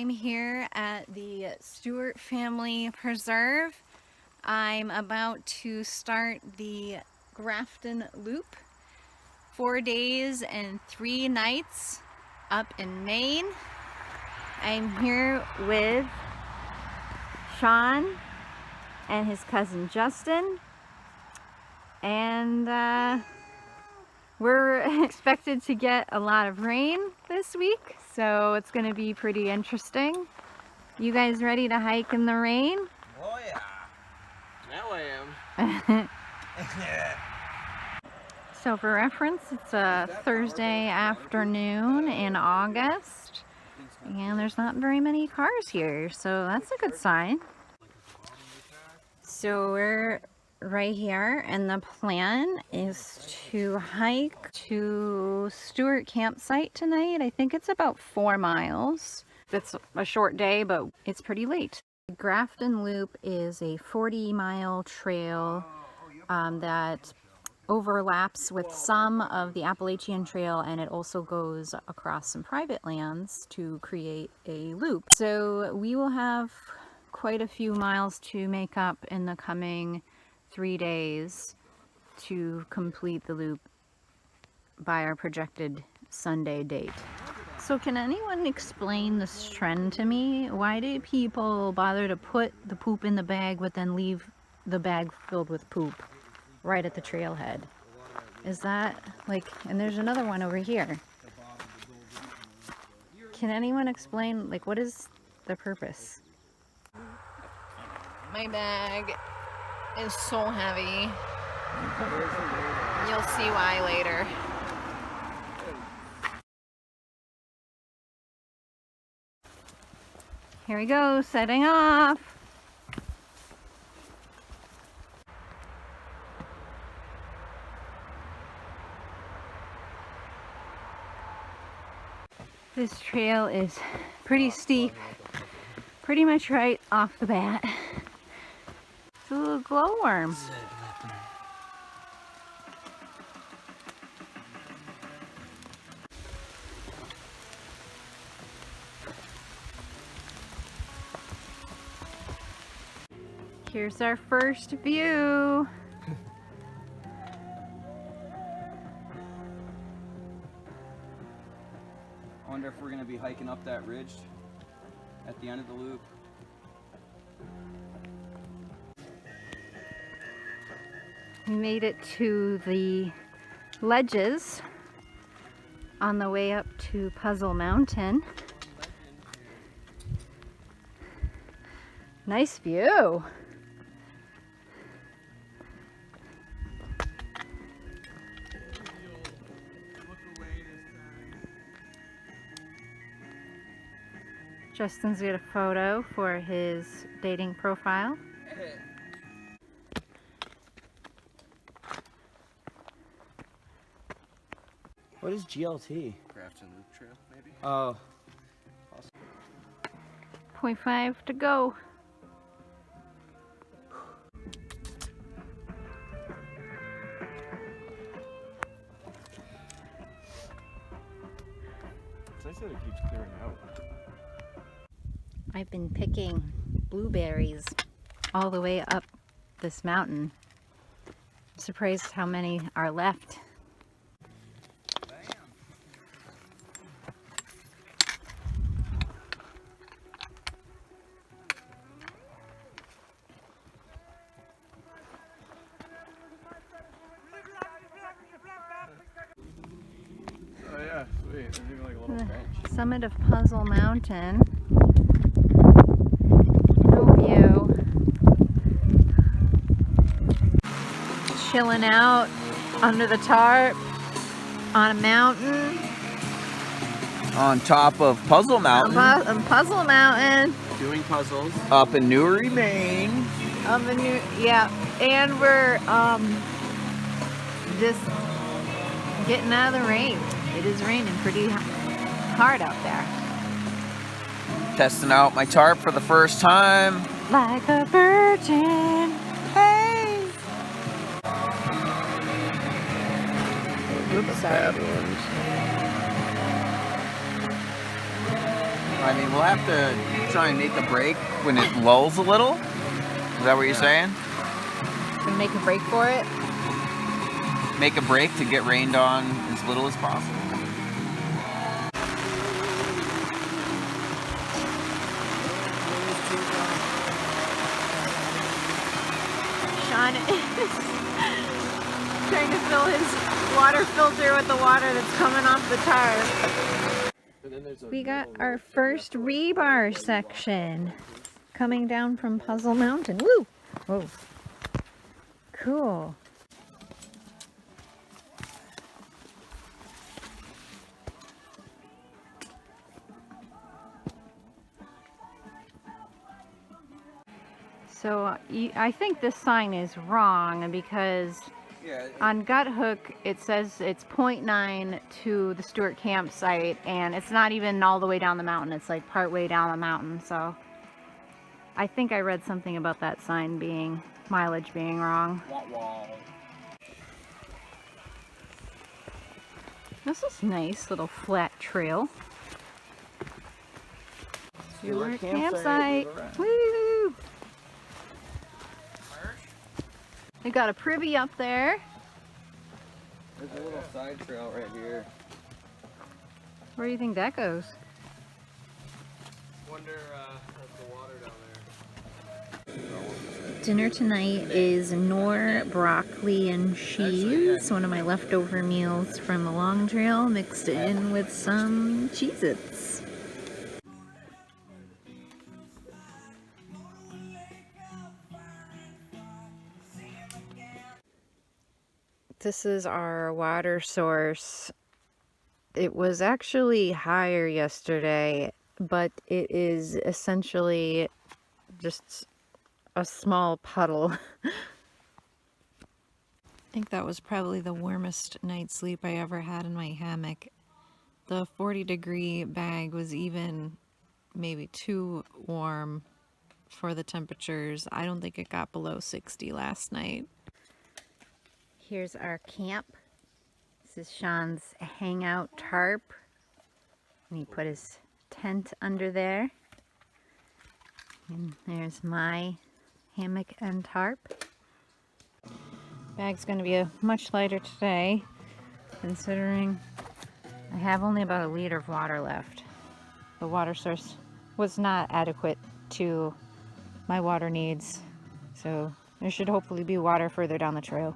I'm here at the Stuart Family Preserve. I'm about to start the Grafton Loop, 4 days and 3 nights up in Maine. I'm here with Sean and his cousin Justin, and we're expected to get a lot of rain this week, so it's going to be pretty interesting. You guys ready to hike in the rain? Oh yeah, now I am. So for reference, it's a Thursday afternoon in August, and there's not very many cars here, so that's a good sign. So we're right here, and the plan is to hike to Stuart campsite tonight. I think it's about 4 miles. It's a short day, but it's pretty late. The Grafton Loop is a 40-mile trail that overlaps with some of the Appalachian Trail, and it also goes across some private lands to create a loop. So we will have quite a few miles to make up in the coming 3 days to complete the loop by our projected Sunday date. So can anyone explain this trend to me? Why do people bother to put the poop in the bag but then leave the bag filled with poop right at the trailhead? Is that like, and there's another one over here. Can anyone explain, like, what is the purpose? My bag is so heavy. You'll see why later. Here we go, setting off. This trail is pretty steep, pretty much right off the bat. It's a little glowworm. Here's our first view. I wonder if we're going to be hiking up that ridge at the end of the loop. We made it to the ledges on the way up to Puzzle Mountain. Nice view. Justin's got a photo for his dating profile. What is GLT? Grafton Loop Trail, maybe? Oh. 0.5 to go. It's nice that it keeps clearing out. I've been picking blueberries all the way up this mountain. I'm surprised how many are left. Oh yeah, sweet. There's even like a little bench. Summit of Puzzle Mountain. No view. Chilling out under the tarp on a mountain. On top of Puzzle Mountain. On Puzzle Mountain. Doing puzzles. Up in Newry, Maine. Yeah, and we're just getting out of the rain. It is raining pretty hard out there. Testing out my tarp for the first time. Like a virgin. Hey. Oops, sorry. Bad ones. I mean, we'll have to try and make a break when it lulls a little. Is that what you're saying? And make a break for it. Make a break to get rained on as little as possible. Sean is trying to fill his water filter with the water that's coming off the tarp. We got our first rebar section coming down from Puzzle Mountain. Woo! Whoa. Cool. So I think this sign is wrong because on Gut Hook it says it's 0.9 to the Stuart campsite, and it's not even all the way down the mountain. It's like part way down the mountain. So I think I read something about that sign being mileage being wrong. This is nice little flat trail. Stuart campsite. Woo! We got a privy up there. There's a little side trail right here. Where do you think that goes? Wonder if the water down there. Dinner tonight is Knorr broccoli and cheese, one of my leftover meals from the long trail, mixed in with some Cheez-Its. This is our water source. It was actually higher yesterday, but it is essentially just a small puddle. I think that was probably the warmest night's sleep I ever had in my hammock. The 40-degree bag was even maybe too warm for the temperatures. I don't think it got below 60 last night. Here's our camp. This is Sean's hangout tarp. And he put his tent under there. And there's my hammock and tarp. Bag's going to be much lighter today, considering I have only about 1 liter of water left. The water source was not adequate to my water needs, so there should hopefully be water further down the trail.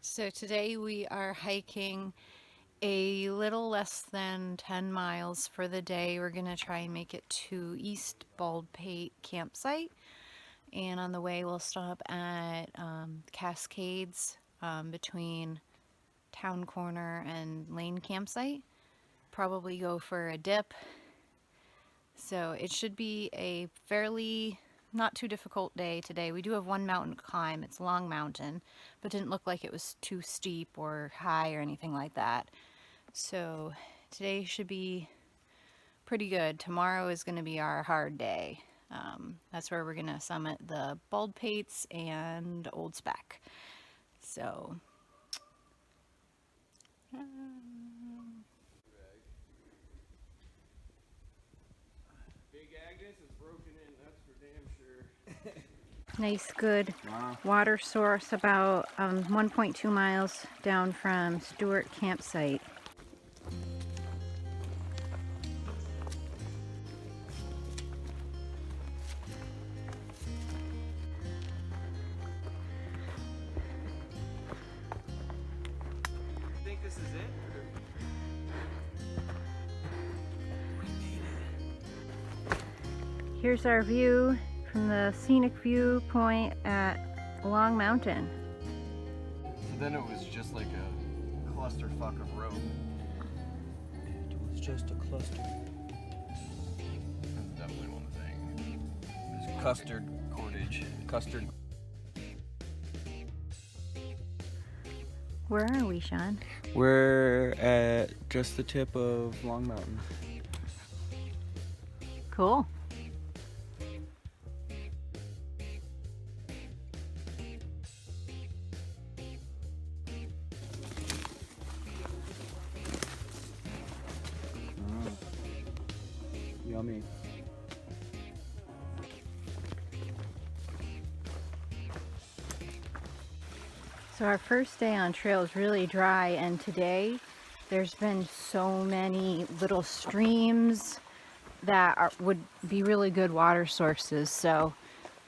So today we are hiking a little less than 10 miles for the day. We're going to try and make it to East Baldpate campsite. And on the way we'll stop at Cascades between Town Corner and Lane campsite. Probably go for a dip. So it should be a fairly not too difficult day today. We do have one mountain to climb. It's Long Mountain, but didn't look like it was too steep or high or anything like that. So today should be pretty good. Tomorrow is going to be our hard day. That's where we're going to summit the Baldpates and Old Speck. So nice, good water source about 1.2 miles down from Stuart campsite. I think this is it. Here's our view from the scenic viewpoint at Long Mountain. So then it was just like a clusterfuck of rope. It was just a cluster. That's definitely one thing. There's custard cordage. Custard. Where are we, Sean? We're at just the tip of Long Mountain. Cool. Yummy. So our first day on trail is really dry, and today there's been so many little streams that would be really good water sources. So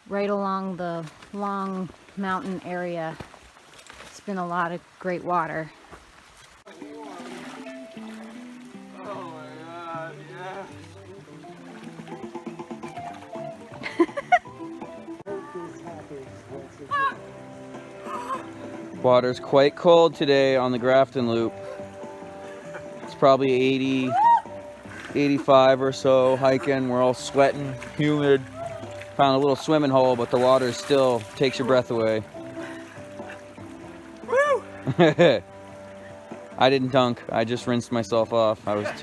right along the long mountain area, it's been a lot of great water. Oh my god, yeah. Water's quite cold today on the Grafton Loop. It's probably 80, 85 or so hiking. We're all sweating, humid. Found a little swimming hole, but the water still takes your breath away. Woo! I didn't dunk. I just rinsed myself off. I was it's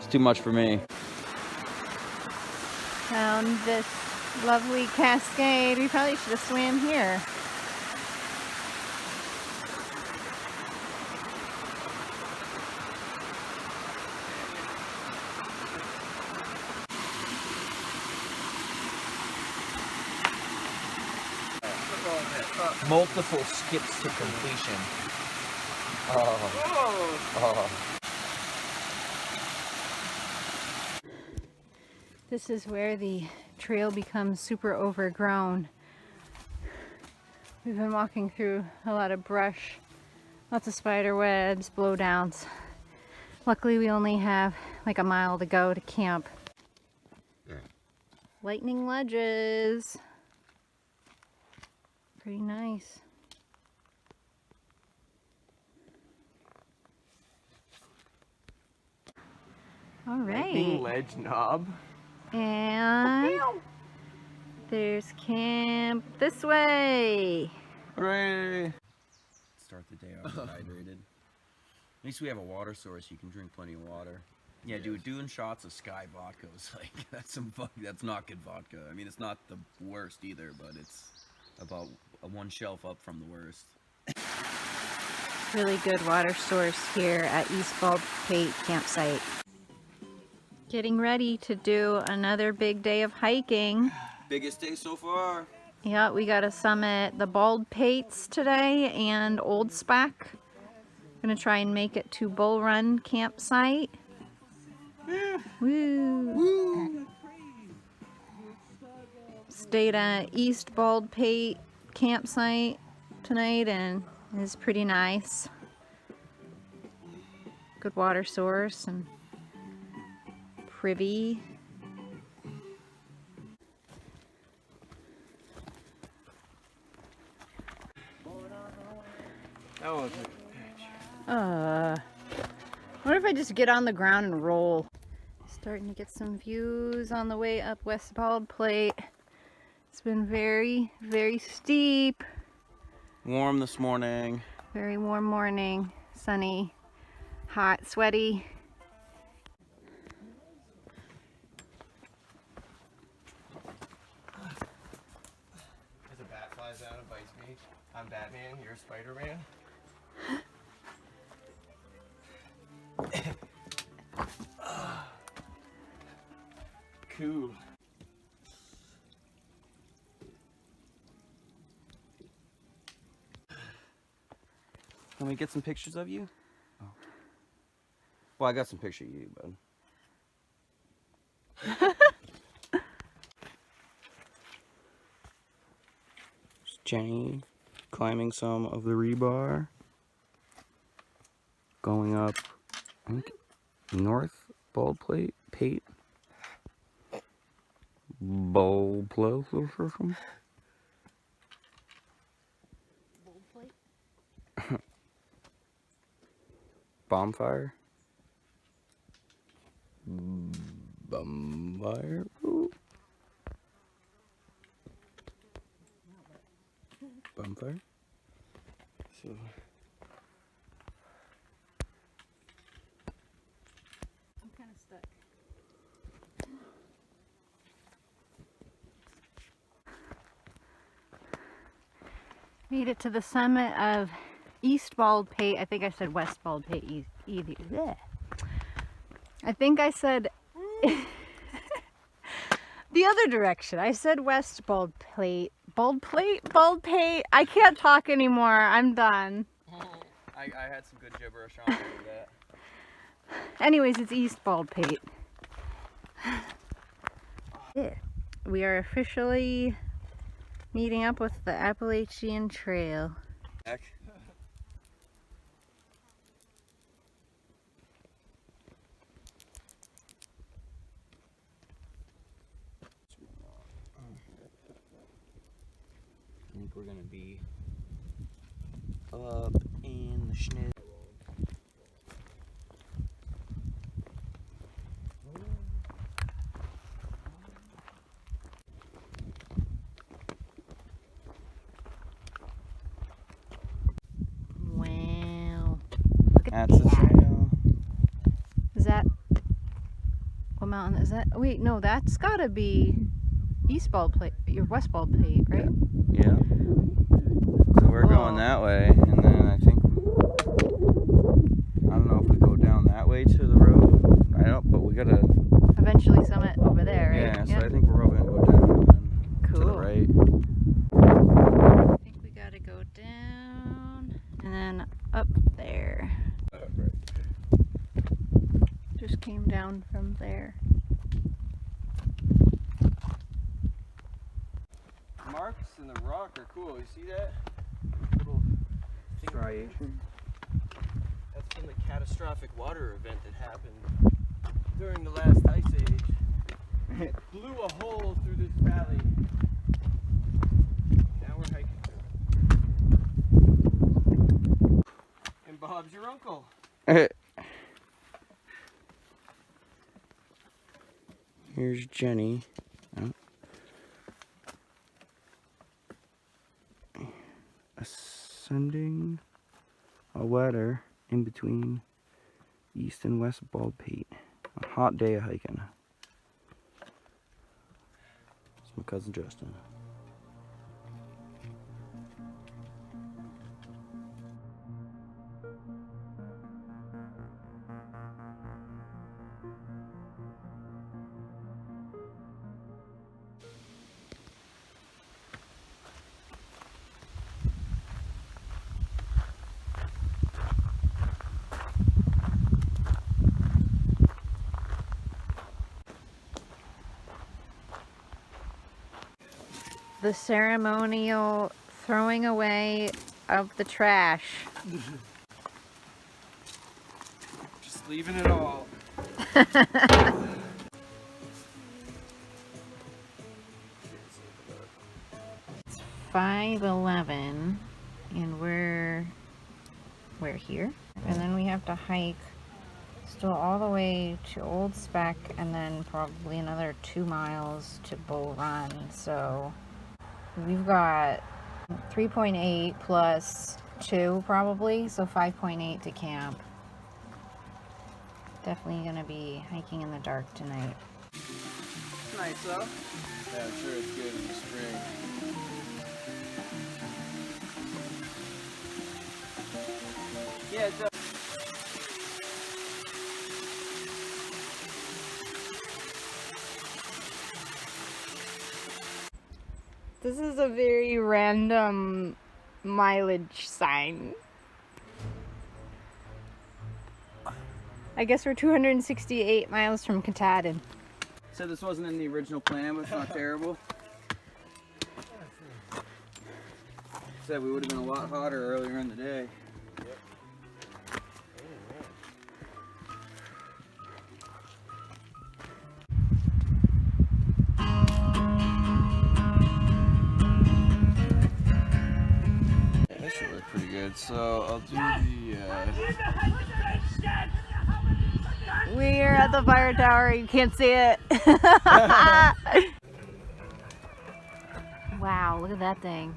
too much for me. Found this lovely cascade. We probably should have swam here. Multiple skips to completion. Oh. This is where the trail becomes super overgrown. We've been walking through a lot of brush, lots of spider webs, blowdowns. Luckily we only have like a mile to go to camp. Lightning ledges. Pretty nice. All right. Ledge knob. And there's camp this way. Hooray! Start the day off hydrated. At least we have a water source. You can drink plenty of water. Yeah, dude, doing shots of Sky vodka was like, that's not good vodka. I mean, it's not the worst either, but it's about one shelf up from the worst. Really good water source here at East Baldpate campsite. Getting ready to do another big day of hiking. Biggest day so far. Yeah, we got to summit the Baldpates today and Old Speck. Gonna try and make it to Bull Run campsite. Woo! Woo! Stayed at East Baldpate campsite tonight and it's pretty nice. Good water source and privy. That was a What if I just get on the ground and roll? Starting to get some views on the way up West Baldpate. It's been very, very steep. Warm this morning. Very warm morning. Sunny, hot, sweaty. As a bat flies out and bites me, I'm Batman, you're Spider-Man. Cool. Can we get some pictures of you? Oh. Well, I got some picture of you, bud. There's Jenny climbing some of the rebar. Going up, I think, North Baldpate, Pate. Baldpate or something. Bonfire. Bonfire. Ooh. Bonfire. So. I'm kind of stuck. Made it to the summit of East Baldpate. I think I said West Baldpate. Either. I think I said The other direction. I said West Baldpate. Baldpate? I can't talk anymore. I'm done. I had some good gibberish on that. Anyways, it's East Baldpate. Yeah. We are officially meeting up with the Appalachian Trail. Heck. I think we're gonna be up in the snow. Wow. Look at That's the trail. Is that... What mountain is that? Wait, no, that's gotta be East Baldpate. Your West Baldpate, right? Yeah. So we're going that way, and then I think, I don't know if we go down that way to the road. I don't, but we gotta. Eventually summit over there, right? Yeah, so I think we're probably gonna go down and then to the Cool. right. I think we gotta go down and then up there. Just came down from there. Marks in the rock are cool. You see that? Little striation. That's from the catastrophic water event that happened during the last ice age. It blew a hole through this valley. Now we're hiking through it. And Bob's your uncle. Here's Jenny. Oh. Ascending a ladder in between East and West Baldpate. A hot day of hiking. It's my cousin Justin. The ceremonial throwing away of the trash. Just leaving it all. It's 5:11 and we're here. And then we have to hike still all the way to Old Speck and then probably another 2 miles to Bull Run. So we've got 3.8 plus 2 probably, so 5.8 to camp. Definitely gonna be hiking in the dark tonight. Nice, though. Yeah, I'm sure it's good in the spring. Yeah, it does. This is a very random mileage sign. I guess we're 268 miles from Katahdin. Said this wasn't in the original plan, but it's not terrible. Said we would have been a lot hotter earlier in the day. That should look pretty good. So I'll do the. We're at the fire tower, you can't see it. Wow, look at that thing.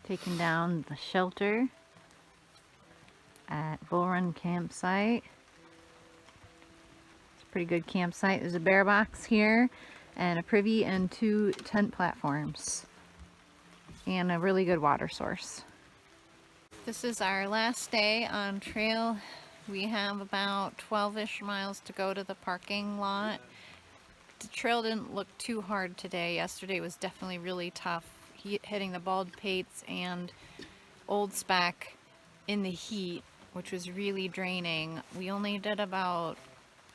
Taking down the shelter at Bull Run campsite. Pretty good campsite. There's a bear box here and a privy and 2 tent platforms and a really good water source. This is our last day on trail. We have about 12-ish miles to go to the parking lot. The trail didn't look too hard today. Yesterday was definitely really tough, hitting the Baldpates and Old Speck in the heat, which was really draining. We only did about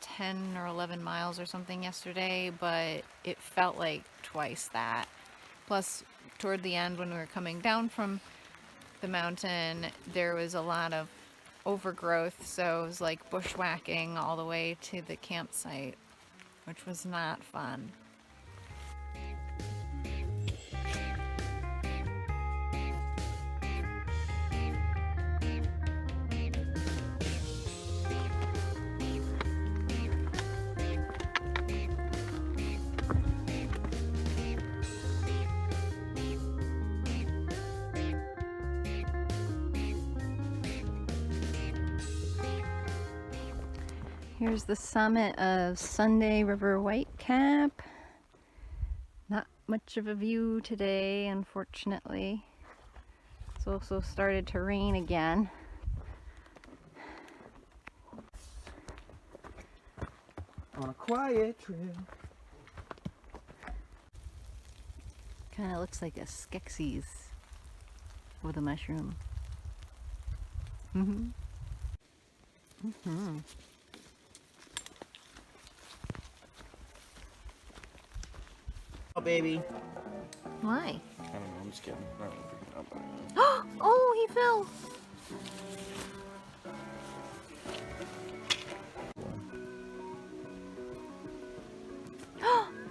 10 or 11 miles or something yesterday, but it felt like twice that. Plus, toward the end when we were coming down from the mountain, there was a lot of overgrowth, so it was like bushwhacking all the way to the campsite, which was not fun. Here's the summit of Sunday River Whitecap. Not much of a view today, unfortunately. It's also started to rain again. On a quiet trail. Kind of looks like a Skeksis with a mushroom. Oh, baby. Why? I don't know, I'm just kidding. I don't know if you're gonna up. Oh, he fell.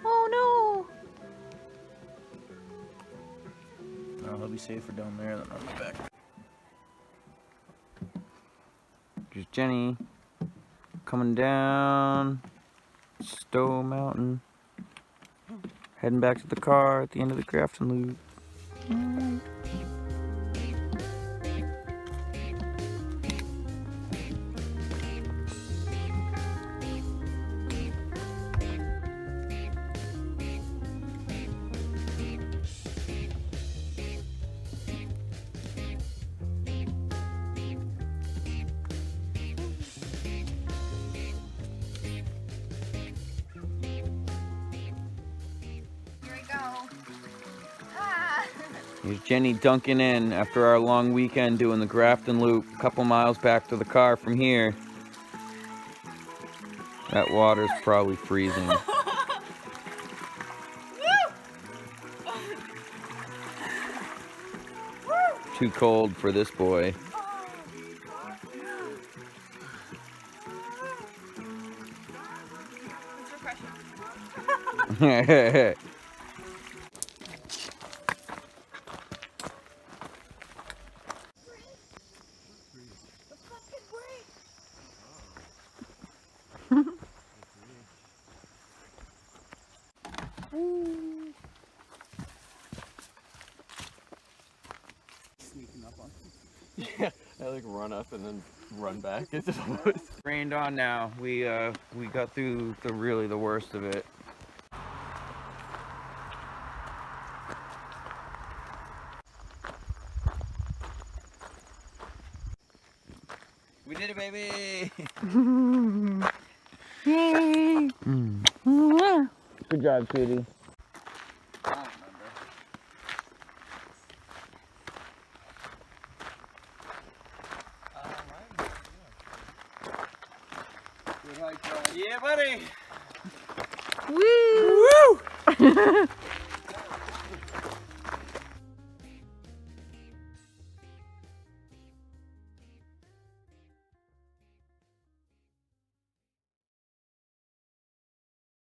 Oh no. No, he'll be safer down there than on the back. There's Jenny coming down Stowe Mountain, heading back to the car at the end of the Grafton Loop. Here's Jenny dunking in after our long weekend doing the Grafton Loop, a couple miles back to the car from here. That water's probably freezing. Too cold for this boy. Yeah, I like run up and then run back into the woods. Rained on now. We got through the worst of it. We did it, baby! Yay! Good job, sweetie. Yeah, buddy! Woo! Woo!